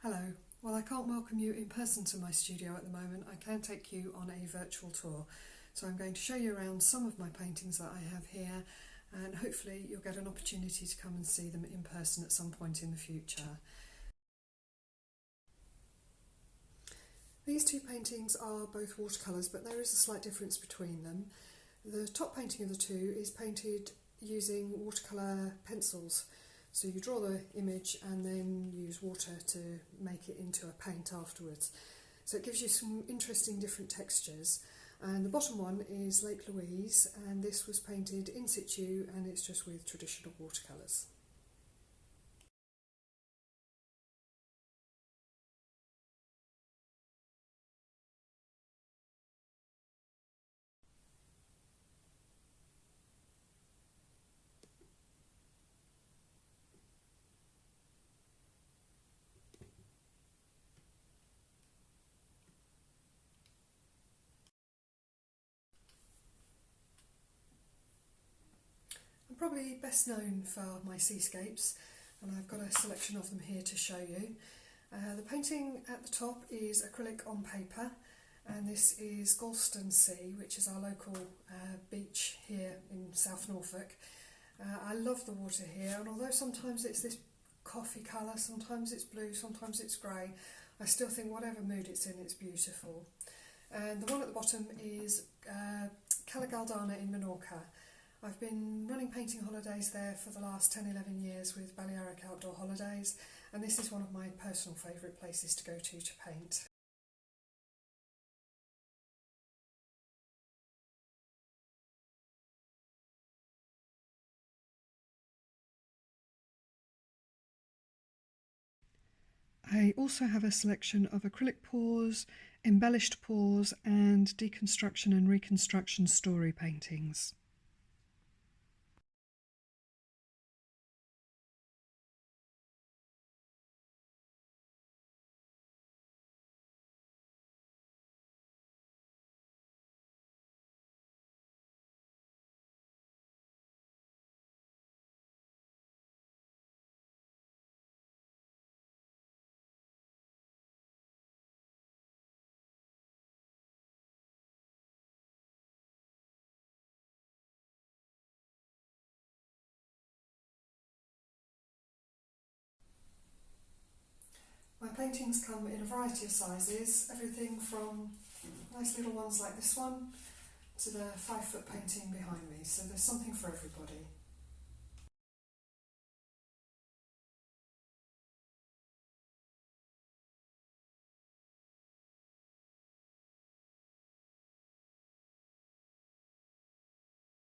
Hello. Well, I can't welcome you in person to my studio at the moment. I can take you on a virtual tour. So I'm going to show you around some of my paintings that I have here, and hopefully you'll get an opportunity to come and see them in person at some point in the future. These two paintings are both watercolours, but there is a slight difference between them. The top painting of the two is painted using watercolour pencils. So you draw the image and then use water to make it into a paint afterwards. So it gives you some interesting different textures. And the bottom one is Lake Louise, and this was painted in situ, and it's just with traditional watercolours. I'm probably best known for my seascapes, and I've got a selection of them here to show you. The painting at the top is acrylic on paper, and this is Galston Sea, which is our local beach here in South Norfolk. I love the water here, and although sometimes it's this coffee colour, sometimes it's blue, sometimes it's grey, I still think whatever mood it's in, it's beautiful. And the one at the bottom is Cala Galdana in Menorca. I've been running painting holidays there for the last 10-11 years with Balearic Outdoor Holidays, and this is one of my personal favourite places to go to paint. I also have a selection of acrylic pours, embellished pours, and deconstruction and reconstruction story paintings. My paintings come in a variety of sizes, everything from nice little ones like this one to the 5-foot painting behind me, so there's something for everybody.